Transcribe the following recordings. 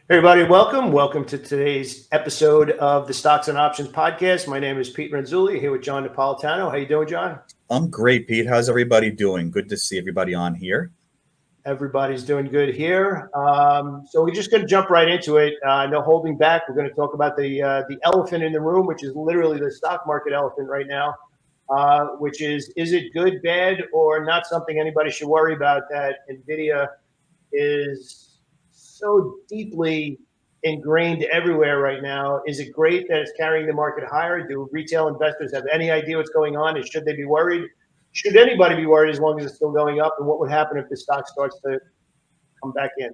Hey everybody, welcome. Welcome to today's episode of the Stocks and Options Podcast. My name is Pete Renzulli, here with John Napolitano. How you doing, John? I'm great, Pete. How's everybody doing? Good to see everybody on here. Everybody's doing good here. So we're just going to jump right into it. No holding back. We're going to talk about the elephant in the room, which is literally the stock market elephant right now, which is it good, bad, or not something anybody should worry about that Nvidia is so deeply ingrained everywhere right now? Is it great that it's carrying the market higher? Do retail investors have any idea what's going on? And should they be worried? Should anybody be worried as long as it's still going up? And what would happen if the stock starts to come back in?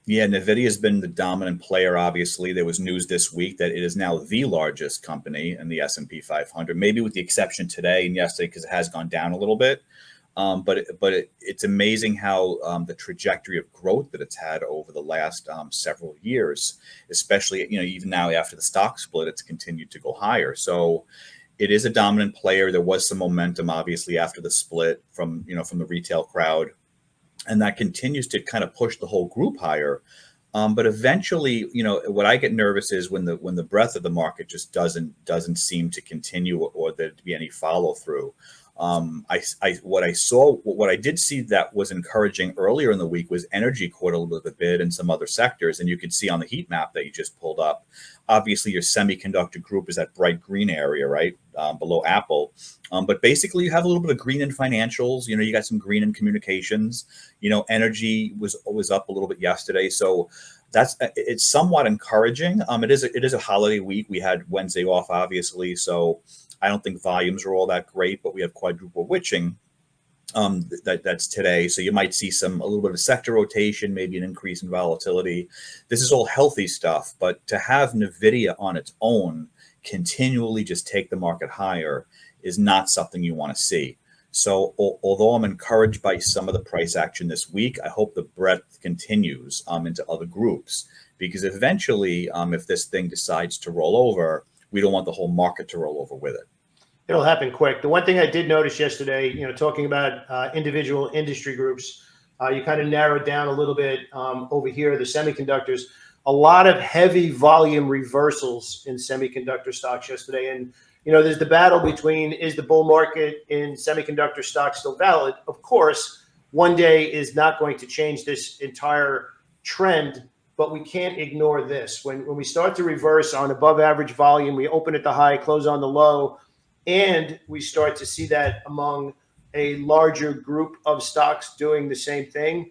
Yeah, Nvidia has been the dominant player. Obviously, there was news this week that it is now the largest company in the S&P 500, maybe with the exception today and yesterday because it has gone down a little bit. It's amazing how the trajectory of growth that it's had over the last several years, especially even now after the stock split, it's continued to go higher. So it is a dominant player. There was some momentum, obviously, after the split from the retail crowd, and that continues to kind of push the whole group higher. But eventually, what I get nervous is when the breadth of the market just doesn't seem to continue, or there to be any follow through. What I did see that was encouraging earlier in the week was energy caught a little bit of a bid in some other sectors, and you could see on the heat map that you just pulled up. Obviously, your semiconductor group is that bright green area, right, below Apple. But basically, you have a little bit of green in financials. You got some green in communications. Energy was up a little bit yesterday, so it's somewhat encouraging. It is a holiday week. We had Wednesday off, obviously, so I don't think volumes are all that great, but we have quadruple witching that's today. So you might see a little bit of sector rotation, maybe an increase in volatility. This is all healthy stuff, but to have Nvidia on its own continually just take the market higher is not something you want to see. So although I'm encouraged by some of the price action this week, I hope the breadth continues into other groups, because eventually, if this thing decides to roll over, we don't want the whole market to roll over with it. It'll happen quick. The one thing I did notice yesterday, talking about individual industry groups, you kind of narrowed down a little bit over here, the semiconductors. A lot of heavy volume reversals in semiconductor stocks yesterday. And, there's the battle between, is the bull market in semiconductor stocks still valid? Of course, one day is not going to change this entire trend, but we can't ignore this. When we start to reverse on above average volume, we open at the high, close on the low, and we start to see that among a larger group of stocks doing the same thing.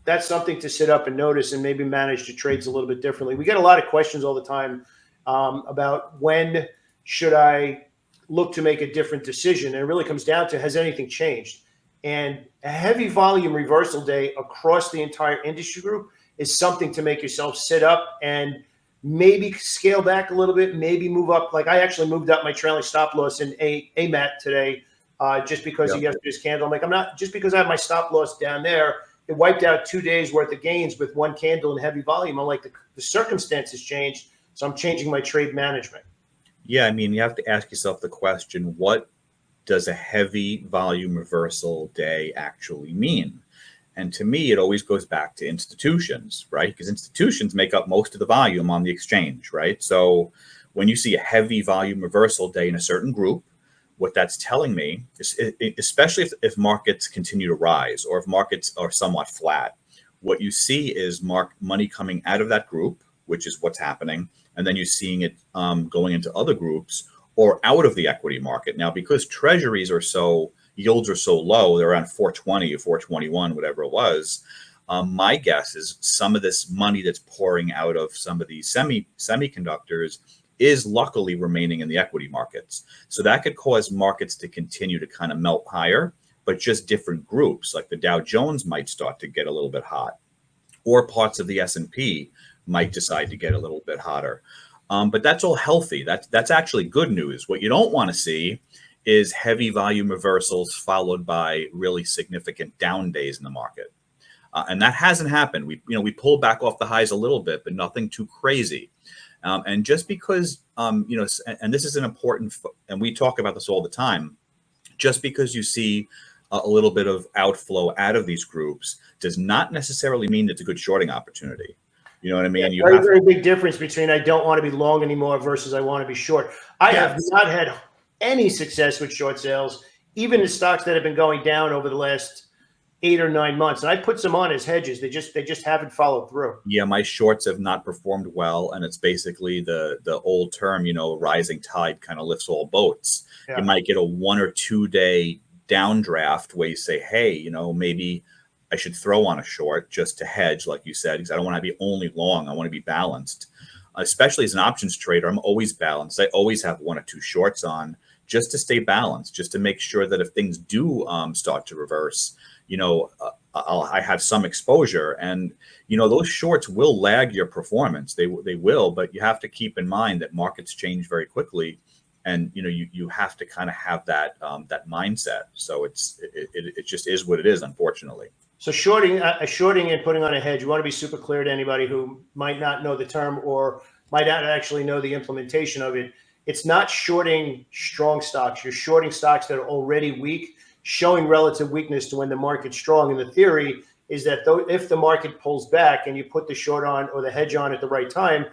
That's something to sit up and notice and maybe manage the trades a little bit differently. We get a lot of questions all the time about when should I look to make a different decision. And it really comes down to, has anything changed? And a heavy volume reversal day across the entire industry group is something to make yourself sit up and maybe scale back a little bit, maybe move up. Like I actually moved up my trailing stop loss in AMAT today just because of yesterday's candle. I'm like, I'm not, just because I have my stop loss down there, it wiped out 2 days worth of gains with one candle in heavy volume. I'm like, the circumstances changed, so I'm changing my trade management. Yeah, I mean, you have to ask yourself the question, what does a heavy volume reversal day actually mean? And to me, it always goes back to institutions, right? Because institutions make up most of the volume on the exchange, right? So when you see a heavy volume reversal day in a certain group, what that's telling me is, especially if markets continue to rise or if markets are somewhat flat, what you see is money coming out of that group, which is what's happening, and then you're seeing it going into other groups or out of the equity market. Now, because treasuries yields are so low, they're around 420 or 421, whatever it was. My guess is some of this money that's pouring out of some of these semiconductors is luckily remaining in the equity markets. So that could cause markets to continue to kind of melt higher, but just different groups, like the Dow Jones might start to get a little bit hot, or parts of the S&P might decide to get a little bit hotter. But that's all healthy. That's actually good news. What you don't want to see is heavy volume reversals followed by really significant down days in the market. And that hasn't happened. We pulled back off the highs a little bit, but nothing too crazy. And just because, and this is an important, and we talk about this all the time, just because you see a little bit of outflow out of these groups does not necessarily mean it's a good shorting opportunity. You know what I mean? Yeah, very big difference between I don't want to be long anymore versus I want to be short. I have not had any success with short sales, even in stocks that have been going down over the last 8 or 9 months. And I put some on as hedges. They just haven't followed through. Yeah, my shorts have not performed well, and it's basically the old term, rising tide kind of lifts all boats. Yeah. You might get a 1 or 2 day downdraft where you say, hey, maybe I should throw on a short just to hedge, like you said, because I don't want to be only long. I want to be balanced. Especially as an options trader, I'm always balanced. I always have 1 or 2 shorts on just to stay balanced, just to make sure that if things do start to reverse, I have some exposure. And those shorts will lag your performance. They will, but you have to keep in mind that markets change very quickly, and you have to kind of have that mindset. So it just is what it is, unfortunately. So shorting and putting on a hedge, you want to be super clear to anybody who might not know the term or might not actually know the implementation of it. It's not shorting strong stocks. You're shorting stocks that are already weak, showing relative weakness to when the market's strong. And the theory is that if the market pulls back and you put the short on or the hedge on at the right time,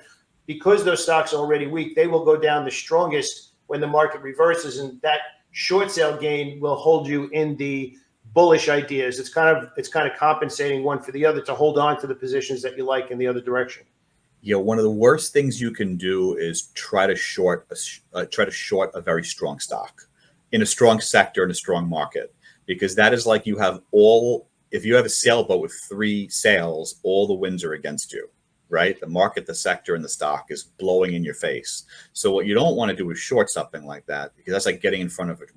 because those stocks are already weak, they will go down the strongest when the market reverses. And that short sale gain will hold you in the bullish ideas. It's kind of compensating one for the other to hold on to the positions that you like in the other direction. One of the worst things you can do is try to short a very strong stock in a strong sector in a strong market, because that is like if you have a sailboat with 3 sails, all the winds are against you, right? The market, the sector, and the stock is blowing in your face. So what you don't want to do is short something like that, because that's like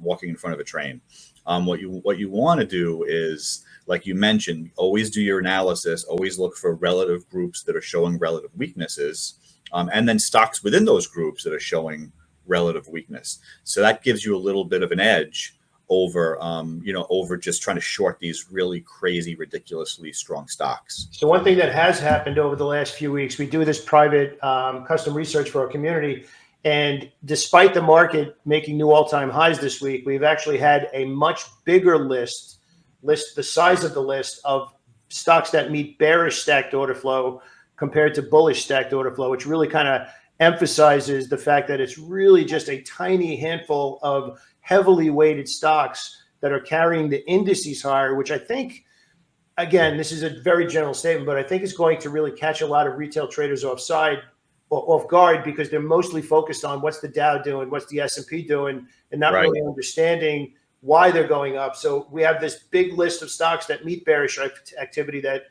walking in front of a train. What you want to do is, like you mentioned, always do your analysis, always look for relative groups that are showing relative weaknesses, and then stocks within those groups that are showing relative weakness. So that gives you a little bit of an edge over just trying to short these really crazy, ridiculously strong stocks. So one thing that has happened over the last few weeks, we do this private custom research for our community. And despite the market making new all-time highs this week, we've actually had a much bigger list, the size of the list of stocks that meet bearish stacked order flow compared to bullish stacked order flow, which really kind of emphasizes the fact that it's really just a tiny handful of heavily weighted stocks that are carrying the indices higher, which I think, again, this is a very general statement, but I think is going to really catch a lot of retail traders off guard, because they're mostly focused on what's the Dow doing, what's the S&P doing, and not really understanding why they're going up. So we have this big list of stocks that meet bearish activity that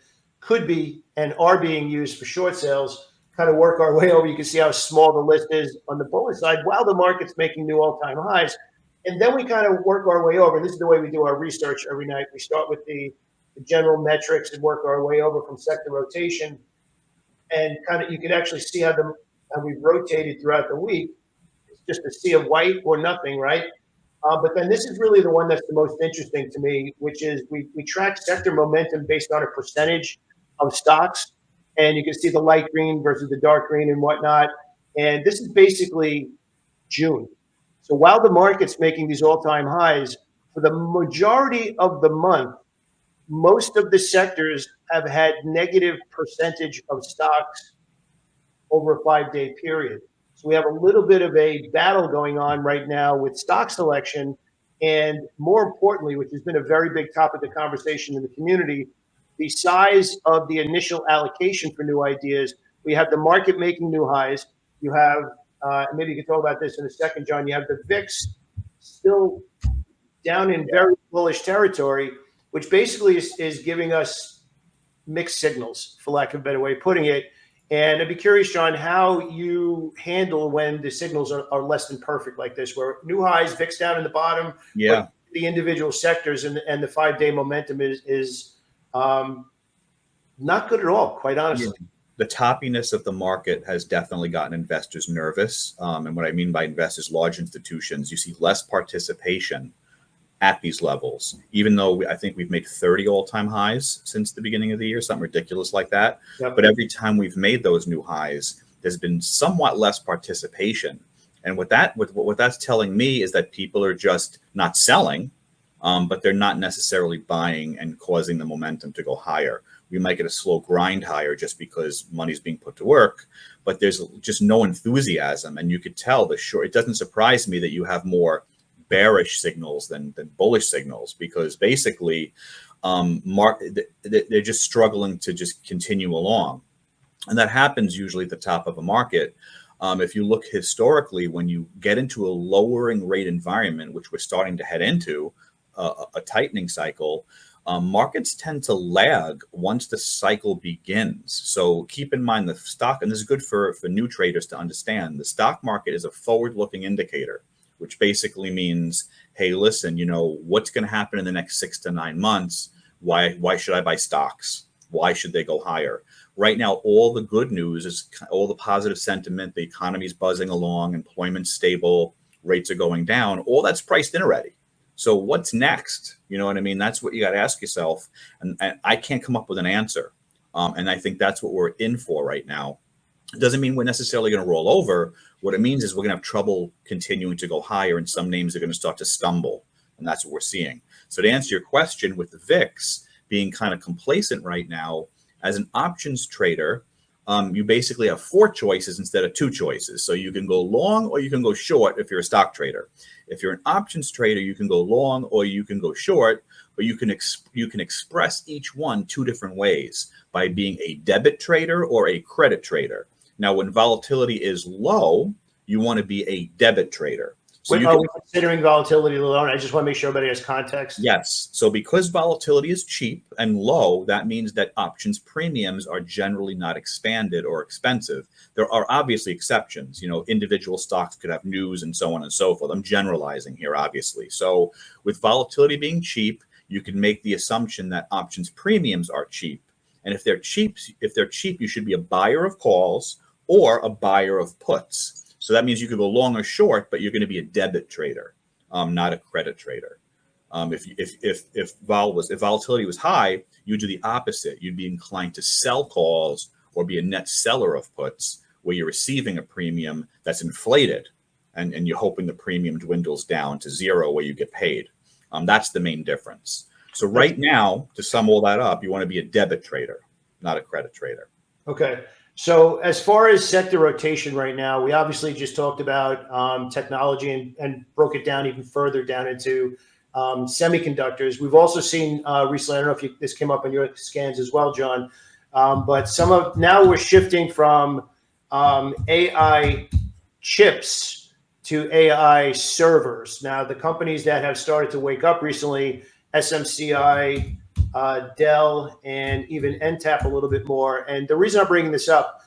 could be and are being used for short sales. Kind of work our way over. You can see how small the list is on the bullish side while the market's making new all-time highs. And then we kind of work our way over. And this is the way we do our research every night. We start with the general metrics and work our way over from sector rotation. And kind of you can actually see how we've rotated throughout the week. It's just a sea of white or nothing, right? But then this is really the one that's the most interesting to me, which is we track sector momentum based on a percentage of stocks. And you can see the light green versus the dark green and whatnot. And this is basically June. So while the market's making these all-time highs, for the majority of the month, most of the sectors have had negative percentage of stocks over a 5-day period. So we have a little bit of a battle going on right now with stock selection. And more importantly, which has been a very big topic of conversation in the community, the size of the initial allocation for new ideas. We have the market making new highs. You have, maybe you can talk about this in a second, John, you have the VIX still down in very bullish territory, which basically is giving us mixed signals, for lack of a better way of putting it. And I'd be curious, John, how you handle when the signals are less than perfect like this, where new highs, VIX down in the bottom, the individual sectors and the 5-day momentum is not good at all, quite honestly. Yeah. The toppiness of the market has definitely gotten investors nervous. And what I mean by investors, large institutions, you see less participation at these levels, even though I think we've made 30 all-time highs since the beginning of the year, something ridiculous like that. Yep. But every time we've made those new highs, there's been somewhat less participation. And what that's telling me is that people are just not selling. but they're not necessarily buying and causing the momentum to go higher. We might get a slow grind higher just because money's being put to work, but there's just no enthusiasm. And you could tell it doesn't surprise me that you have more bearish signals than bullish signals, because basically they're just struggling to just continue along. And that happens usually at the top of a market. If you look historically, when you get into a lowering rate environment, which we're starting to head into, a tightening cycle, markets tend to lag once the cycle begins. So keep in mind the stock, and this is good for new traders to understand, the stock market is a forward-looking indicator, which basically means, hey, listen, what's going to happen in the next 6 to 9 months? Why should I buy stocks? Why should they go higher? Right now, all the good news is all the positive sentiment, the economy's buzzing along, employment's stable, rates are going down, all that's priced in already. So what's next? You know what I mean? That's what you got to ask yourself. And I can't come up with an answer. And I think that's what we're in for right now. It doesn't mean we're necessarily going to roll over. What it means is we're going to have trouble continuing to go higher, and some names are going to start to stumble. And that's what we're seeing. So to answer your question, with the VIX being kind of complacent right now, as an options trader, you basically have 4 choices instead of 2 choices. So you can go long or you can go short if you're a stock trader. If you're an options trader, you can go long or you can go short, but you can express each one 2 different ways, by being a debit trader or a credit trader. Now, when volatility is low, you want to be a debit trader. So Are we considering volatility alone? I just want to make sure everybody has context. Yes. So because volatility is cheap and low, that means that options premiums are generally not expanded or expensive. There are obviously exceptions. Individual stocks could have news and so on and so forth. I'm generalizing here, obviously. So with volatility being cheap, you can make the assumption that options premiums are cheap. And if they're cheap, you should be a buyer of calls or a buyer of puts. So that means you could go long or short, but you're going to be a debit trader, not a credit trader. If volatility was high, you'd do the opposite. You'd be inclined to sell calls or be a net seller of puts, where you're receiving a premium that's inflated, and you're hoping the premium dwindles down to 0 where you get paid. That's the main difference. So right now, to sum all that up, you want to be a debit trader, not a credit trader. Okay. So as far as sector rotation right now, we obviously just talked about technology and broke it down even further down into semiconductors. We've also seen recently, I don't know if this came up in your scans as well, John, but now we're shifting from AI chips to AI servers. Now, the companies that have started to wake up recently, SMCI, Dell, and even NTAP a little bit more. And the reason I'm bringing this up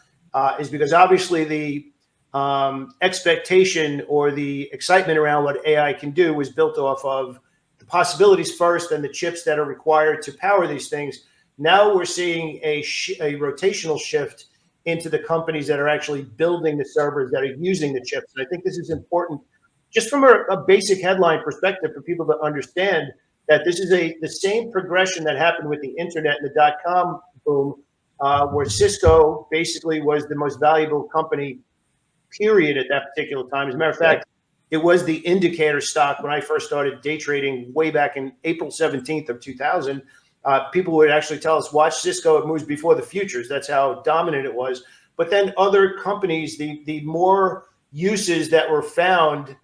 is because obviously the expectation or the excitement around what AI can do was built off of the possibilities first and the chips that are required to power these things. Now we're seeing a rotational shift into the companies that are actually building the servers that are using the chips. And I think this is important just from a basic headline perspective for people to understand that this is the same progression that happened with the internet and the dot-com boom, where Cisco basically was the most valuable company, period, at that particular time. As a matter of fact, it was the indicator stock when I first started day trading way back in April 17th of 2000. People would actually tell us, watch Cisco, it moves before the futures. That's how dominant it was. But then other companies, the more uses that were found,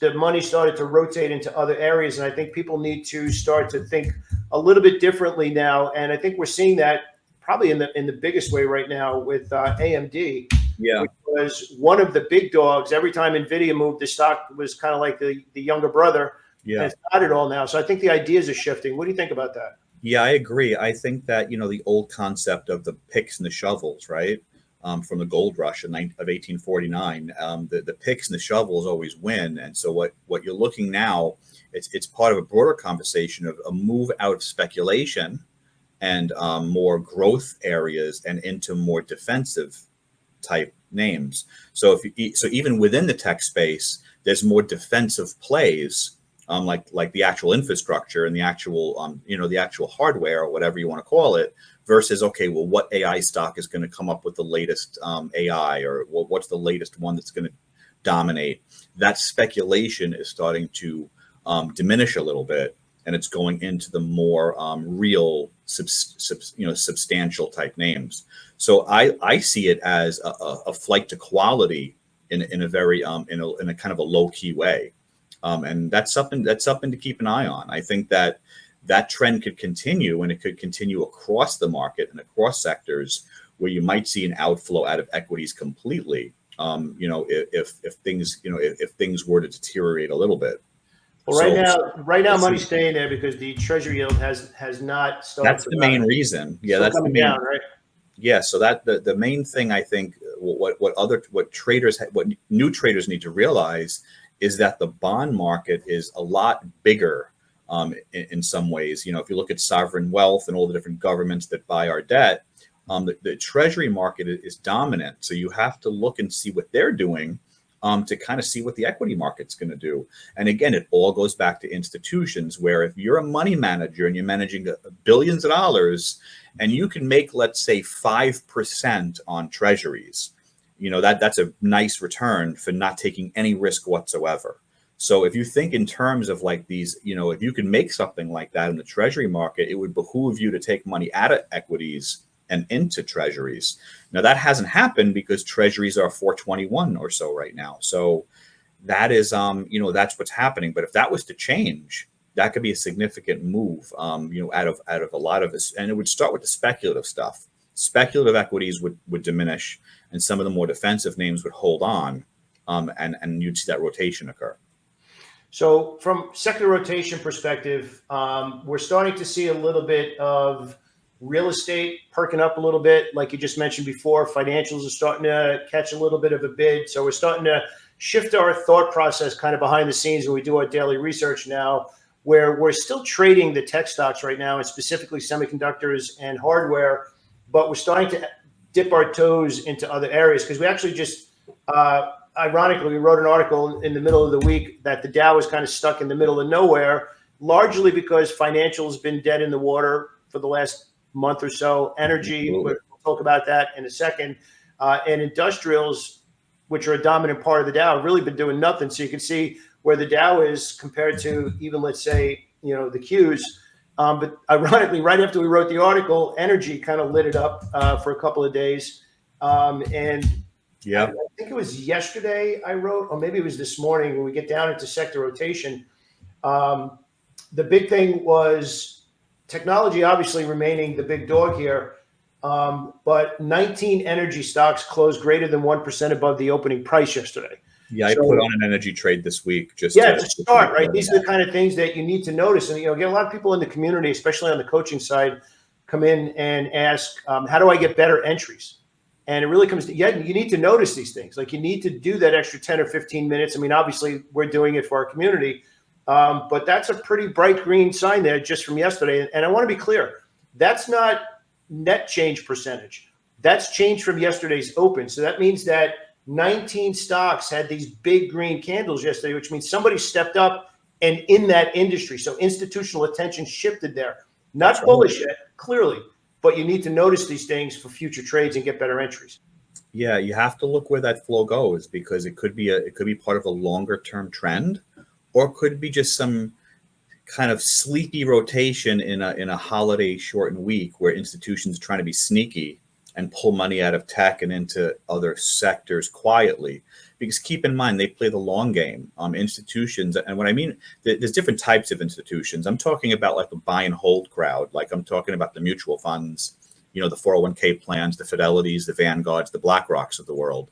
the money started to rotate into other areas. And I think people need to start to think a little bit differently now. And I think we're seeing that probably in the biggest way right now with AMD, which was one of the big dogs. Every time Nvidia moved, the stock was kind of like the younger brother. And it's not at all now. So I think the ideas are shifting. What do you think about that? Yeah, I agree. I think that, the old concept of the picks and the shovels, right? From the gold rush of 1849, the picks and the shovels always win. And so what you're looking now, it's part of a broader conversation of a move out of speculation and more growth areas and into more defensive type names. So even within the tech space, there's more defensive plays, like the actual infrastructure and the actual the actual hardware or whatever you want to call it, versus, okay, well, what AI stock is going to come up with the latest AI, or what's the latest one that's going to dominate? That speculation is starting to diminish a little bit. and it's going into the more real, substantial type names. So I see it as a flight to quality in a very in a kind of a low key way, and that's something to keep an eye on. I think that trend could continue, and it could continue across the market and across sectors where you might see an outflow out of equities completely. If things were to deteriorate a little bit. Well, right now, money's staying there because the treasury yield has not started. That's the main reason. Yeah, Still that's the coming main. down, right? Yeah, so that the main thing I think what new traders need to realize is that the bond market is a lot bigger in some ways. If you look at sovereign wealth and all the different governments that buy our debt, the treasury market is dominant. So you have to look and see what they're doing to kind of see what the equity market's going to do. And again, it all goes back to institutions where if you're a money manager and you're managing billions of dollars and you can make, let's say, 5% on treasuries, that's a nice return for not taking any risk whatsoever. So if you think in terms of like these, if you can make something like that in the treasury market, it would behoove you to take money out of equities and into treasuries. Now that hasn't happened because treasuries are 421 or so right now. So that is, that's what's happening. But if that was to change, that could be a significant move, out of a lot of this. And it would start with the speculative stuff. Speculative equities would diminish, and some of the more defensive names would hold on, and you'd see that rotation occur. So from sector rotation perspective, we're starting to see a little bit of real estate perking up a little bit. Like you just mentioned before, financials are starting to catch a little bit of a bid. So we're starting to shift our thought process kind of behind the scenes when we do our daily research now, where we're still trading the tech stocks right now, and specifically semiconductors and hardware, but we're starting to dip our toes into other areas because we actually just, ironically, we wrote an article in the middle of the week that the Dow was kind of stuck in the middle of nowhere, largely because financial has been dead in the water for the last month or so. Energy, we'll talk about that in a second, and industrials, which are a dominant part of the Dow, have really been doing nothing. So you can see where the Dow is compared to even, let's say, the Qs. But ironically, right after we wrote the article, energy kind of lit it up for a couple of days. And yeah, I think it was yesterday I wrote, or maybe it was this morning, when we get down into sector rotation. The big thing was technology obviously remaining the big dog here, but 19 energy stocks closed greater than 1% above the opening price yesterday. Yeah, I put on an energy trade this week to start, right? These are the kind of things that you need to notice. And, get a lot of people in the community, especially on the coaching side, come in and ask, how do I get better entries? And it really comes to, you need to notice these things. Like, you need to do that extra 10 or 15 minutes. I mean, obviously, we're doing it for our community. But that's a pretty bright green sign there just from yesterday. And I want to be clear, that's not net change percentage. That's change from yesterday's open. So that means that 19 stocks had these big green candles yesterday, which means somebody stepped up and in that industry. So institutional attention shifted there. Not bullish yet, clearly, but you need to notice these things for future trades and get better entries. Yeah, you have to look where that flow goes, because it could be part of a longer term trend, or it could be just some kind of sleepy rotation in a holiday shortened week where institutions are trying to be sneaky and pull money out of tech and into other sectors quietly. Because keep in mind, they play the long game. Institutions, and what I mean, there's different types of institutions. I'm talking about like the buy and hold crowd. Like, I'm talking about the mutual funds, the 401k plans, the Fidelities, the Vanguards, the BlackRocks of the world.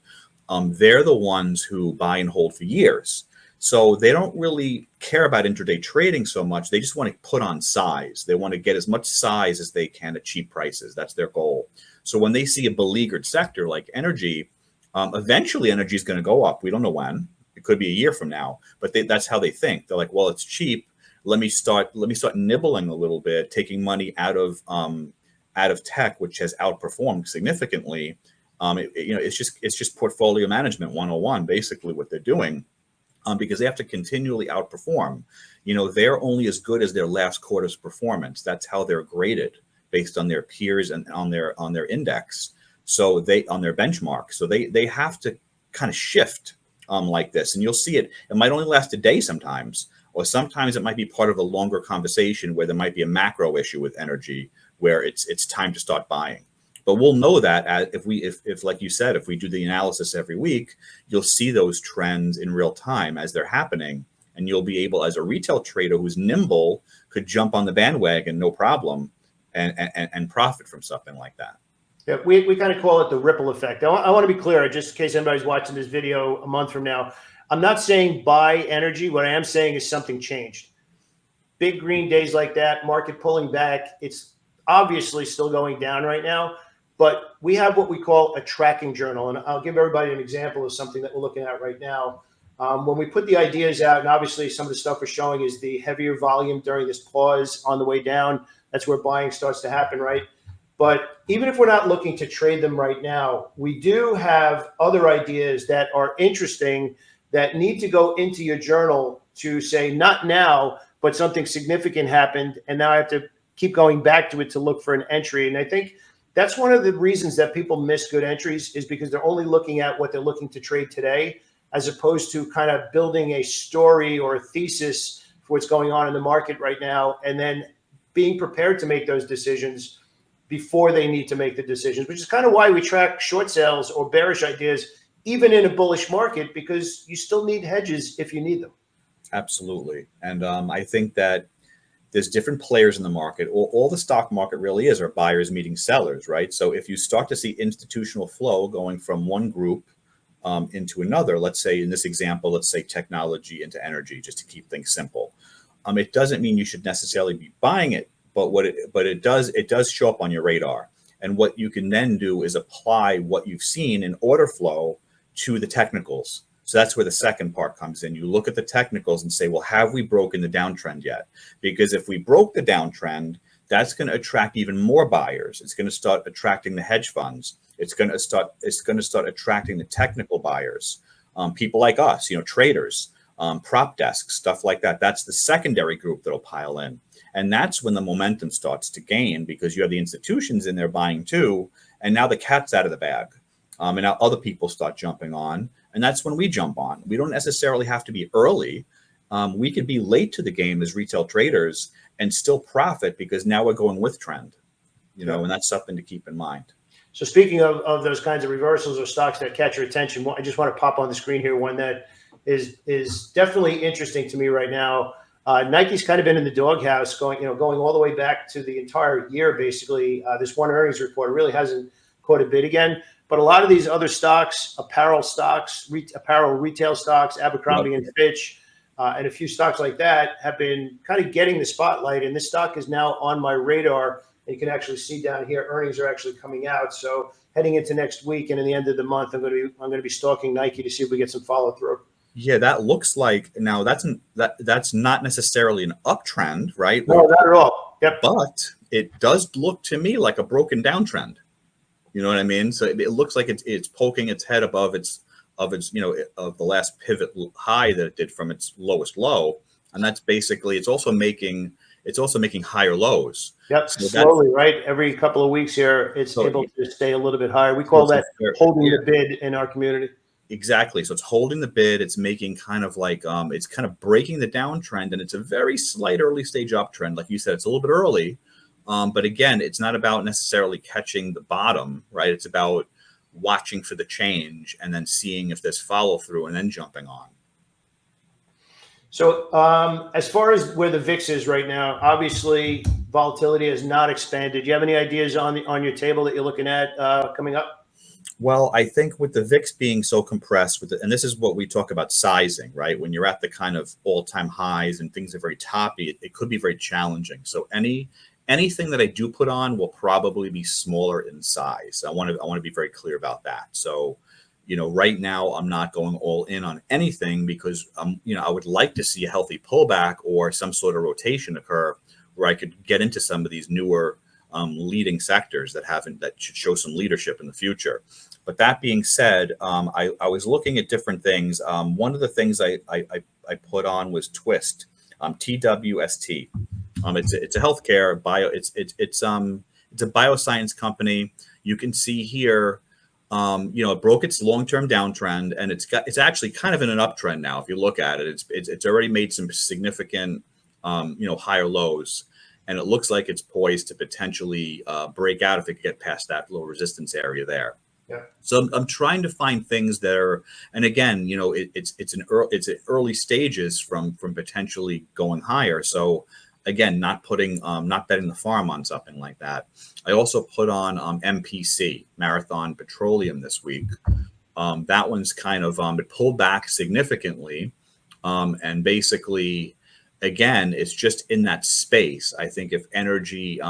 They're the ones who buy and hold for years. So they don't really care about intraday trading so much. They just want to put on size. They want to get as much size as they can at cheap prices. That's their goal. So when they see a beleaguered sector like energy, eventually energy is going to go up. We don't know when. It could be a year from now, but that's how they think. They're like, well, it's cheap. Let me start nibbling a little bit, taking money out of tech, which has outperformed significantly. It's just portfolio management 101, basically what they're doing. Because they have to continually outperform. They're only as good as their last quarter's performance. That's how they're graded, based on their peers and on their index. So on their benchmark. So they have to kind of shift like this, and you'll see it. It might only last a day sometimes, or sometimes it might be part of a longer conversation where there might be a macro issue with energy where it's time to start buying. But we'll know that if like you said, if we do the analysis every week, you'll see those trends in real time as they're happening. And you'll be able, as a retail trader who's nimble, could jump on the bandwagon, no problem, and profit from something like that. Yeah, we kind of call it the ripple effect. I want to be clear, just in case anybody's watching this video a month from now. I'm not saying buy energy. What I am saying is something changed. Big green days like that, market pulling back. It's obviously still going down right now, but we have what we call a tracking journal. And I'll give everybody an example of something that we're looking at right now. When we put the ideas out, and obviously some of the stuff we're showing is the heavier volume during this pause on the way down. That's where buying starts to happen, right? But even if we're not looking to trade them right now, we do have other ideas that are interesting that need to go into your journal to say, not now, but something significant happened, and now I have to keep going back to it to look for an entry. And I think that's one of the reasons that people miss good entries, is because they're only looking at what they're looking to trade today, as opposed to kind of building a story or a thesis for what's going on in the market right now, and then being prepared to make those decisions before they need to make the decisions, which is kind of why we track short sales or bearish ideas, even in a bullish market, because you still need hedges if you need them. Absolutely. And I think that there's different players in the market. All the stock market really is are buyers meeting sellers, right? So if you start to see institutional flow going from one group into another, let's say in this example, let's say technology into energy, just to keep things simple. It doesn't mean you should necessarily be buying it, but it does show up on your radar. And what you can then do is apply what you've seen in order flow to the technicals. So that's where the second part comes in. You look at the technicals and say, well, have we broken the downtrend yet? Because if we broke the downtrend, that's going to attract even more buyers. It's going to start attracting the hedge funds. It's going to start attracting the technical buyers, people like us, traders, prop desks, stuff like that. That's the secondary group that'll pile in. And that's when the momentum starts to gain, because you have the institutions in there buying too. And now the cat's out of the bag. And now other people start jumping on. And that's when we jump on. We don't necessarily have to be early. We could be late to the game as retail traders and still profit, because now we're going with trend, and that's something to keep in mind. So speaking of those kinds of reversals or stocks that catch your attention, I just want to pop on the screen here one that is definitely interesting to me right now. Nike's kind of been in the doghouse going all the way back to the entire year, basically. This one earnings report really hasn't caught a bid again. But a lot of these other stocks, apparel retail stocks, Abercrombie and Fitch, and a few stocks like that have been kind of getting the spotlight. And this stock is now on my radar. And you can actually see down here, earnings are actually coming out. So heading into next week and in the end of the month, I'm going to be stalking Nike to see if we get some follow through. Yeah, that looks like, now that's not necessarily an uptrend, right? No, not at all. Yep. But it does look to me like a broken downtrend. You know what I mean? So it looks like it's poking its head above of the last pivot high that it did from its lowest low, and that's basically it's also making higher lows. Yep, so slowly, right? Every couple of weeks here, it's able to stay a little bit higher. We call that holding the bid in our community. Exactly. So it's holding the bid. It's making kind of like it's kind of breaking the downtrend, and it's a very slight early stage uptrend. Like you said, it's a little bit early. But again, it's not about necessarily catching the bottom, right? It's about watching for the change and then seeing if there's follow through and then jumping on. So as far as where the VIX is right now, obviously volatility has not expanded. Do you have any ideas on your table that you're looking at coming up? Well, I think with the VIX being so compressed, and this is what we talk about sizing, right? When you're at the kind of all-time highs and things are very toppy, it could be very challenging. So anything that I do put on will probably be smaller in size. I want to be very clear about that. So, right now I'm not going all in on anything because I would like to see a healthy pullback or some sort of rotation occur where I could get into some of these newer leading sectors that should show some leadership in the future. But that being said, I was looking at different things. One of the things I put on was Twist, TWST. It's a healthcare bio. It's a bioscience company. You can see here It broke its long-term downtrend, and it's actually kind of in an uptrend now. If you look at it, it's already made some significant, higher lows, and it looks like it's poised to potentially break out if it could get past that little resistance area there. Yeah. So I'm trying to find things that are, and again, it's at early stages from potentially going higher. So again, not betting the farm on something like that. I also put on MPC, Marathon Petroleum, this week. That one's kind of it pulled back significantly, and basically, again, it's just in that space. I think if energy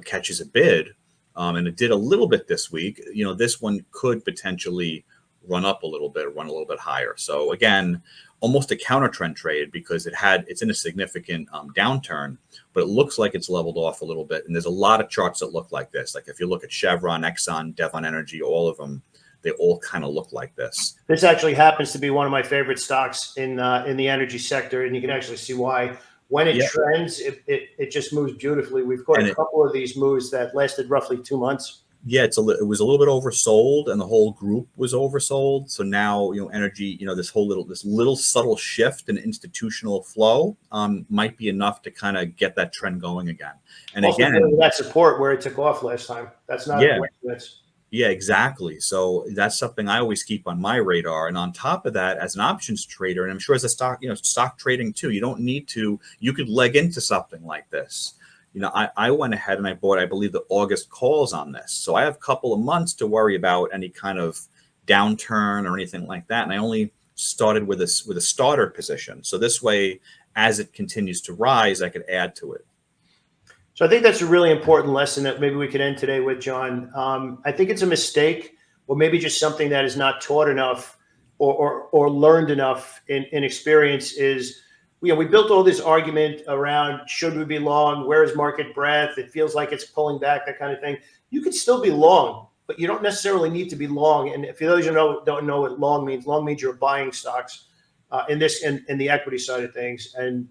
catches a bid. And it did a little bit this week. This one could potentially run up a little bit, run a little bit higher. So again, almost a counter trend trade because it's in a significant downturn, but it looks like it's leveled off a little bit. And there's a lot of charts that look like this. Like if you look at Chevron, Exxon, Devon Energy, all of them, they all kind of look like this. This actually happens to be one of my favorite stocks in the energy sector, and you can actually see why. When it trends, it just moves beautifully. We've got a couple of these moves that lasted roughly 2 months. Yeah, it was a little bit oversold, and the whole group was oversold. So now, energy, this little subtle shift in institutional flow might be enough to kind of get that trend going again. And also, again, that support where it took off last time. That's not a coincidence. Yeah, exactly. So that's something I always keep on my radar. And on top of that, as an options trader, and I'm sure as a stock trading too, you could leg into something like this. I went ahead and I bought, I believe, the August calls on this. So I have a couple of months to worry about any kind of downturn or anything like that. And I only started with a starter position. So this way, as it continues to rise, I could add to it. So I think that's a really important lesson that maybe we could end today with, John. I think it's a mistake, or maybe just something that is not taught enough or learned enough in experience is, we built all this argument around should we be long, where is market breadth, it feels like it's pulling back, that kind of thing. You could still be long, but you don't necessarily need to be long. And if those don't know what long means you're buying stocks in the equity side of things. And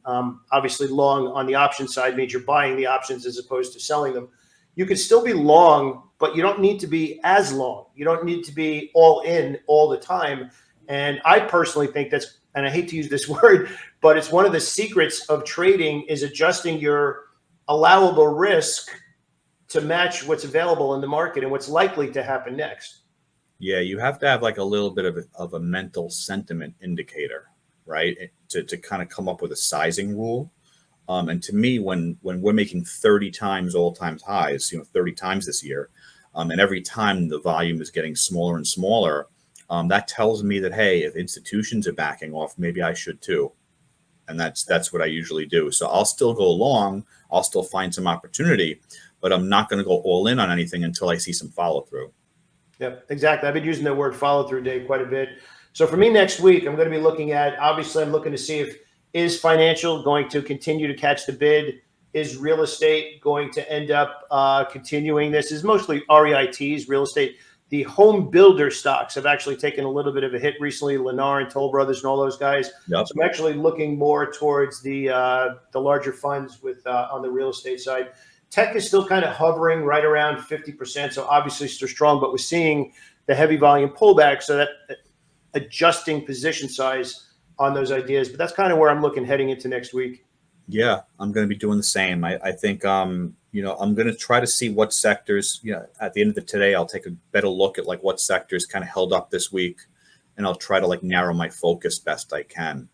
obviously long on the option side means you're buying the options as opposed to selling them. You can still be long, but you don't need to be as long. You don't need to be all in all the time. And I personally think that's, and I hate to use this word, but it's one of the secrets of trading is adjusting your allowable risk to match what's available in the market and what's likely to happen next. Yeah, you have to have like a little bit of a mental sentiment indicator, right? To kind of come up with a sizing rule. And to me, when we're making 30 times all-time highs, 30 times this year, and every time the volume is getting smaller and smaller, that tells me that, hey, if institutions are backing off, maybe I should too. And that's what I usually do. So I'll still go long, I'll still find some opportunity, but I'm not going to go all in on anything until I see some follow through. Yep, exactly. I've been using the word follow through, Dave, quite a bit. So for me next week, I'm going to be looking at, obviously I'm looking to see is financial going to continue to catch the bid? Is real estate going to end up continuing this? Is mostly REITs, real estate. The home builder stocks have actually taken a little bit of a hit recently, Lennar and Toll Brothers and all those guys. Yep. So I'm actually looking more towards the larger funds with on the real estate side. Tech is still kind of hovering right around 50%. So obviously still strong, but we're seeing the heavy volume pullback. So that adjusting position size on those ideas. But that's kind of where I'm looking heading into next week. Yeah, I'm going to be doing the same. I think, I'm going to try to see what sectors, at the end of the today, I'll take a better look at like what sectors kind of held up this week, and I'll try to like narrow my focus best I can.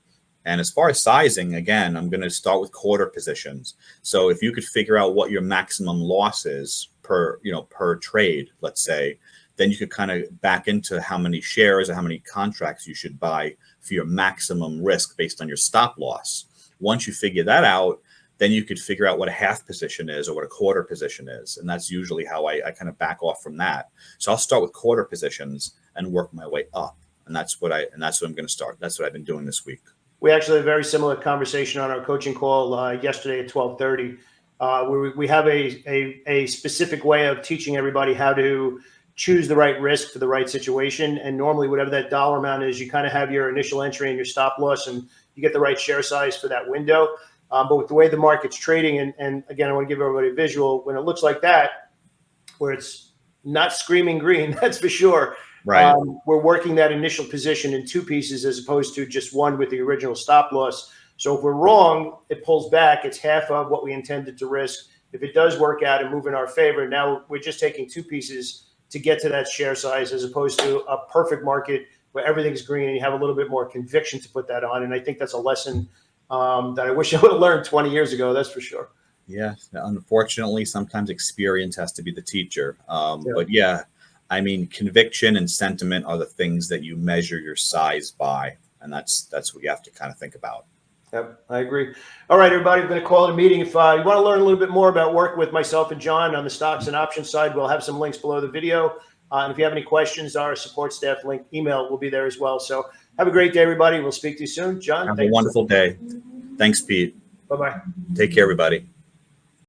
And as far as sizing, again, I'm going to start with quarter positions. So if you could figure out what your maximum loss is per trade, let's say, then you could kind of back into how many shares or how many contracts you should buy for your maximum risk based on your stop loss. Once you figure that out, then you could figure out what a half position is or what a quarter position is. And that's usually how I kind of back off from that. So I'll start with quarter positions and work my way up. And that's what I'm going to start. That's what I've been doing this week. We actually had a very similar conversation on our coaching call yesterday at 12:30, where we have a specific way of teaching everybody how to choose the right risk for the right situation. And normally whatever that dollar amount is, you kind of have your initial entry and your stop loss, and you get the right share size for that window. But with the way the market's trading, and again, I want to give everybody a visual, when it looks like that, where it's not screaming green, that's for sure. Right. We're working that initial position in two pieces as opposed to just one with the original stop loss. So if we're wrong, it pulls back. It's half of what we intended to risk. If it does work out and move in our favor, now we're just taking two pieces to get to that share size as opposed to a perfect market where everything's green and you have a little bit more conviction to put that on. And I think that's a lesson that I wish I would have learned 20 years ago. That's for sure. Yeah. Unfortunately, sometimes experience has to be the teacher. Yeah. But yeah, I mean, conviction and sentiment are the things that you measure your size by. And that's what you have to kind of think about. Yep, I agree. All right, everybody, I'm going to call it a meeting. If you want to learn a little bit more about working with myself and John on the stocks and options side, we'll have some links below the video. And if you have any questions, our support staff link email will be there as well. So have a great day, everybody. We'll speak to you soon. John, have a wonderful day. Thanks, Pete. Bye-bye. Take care, everybody.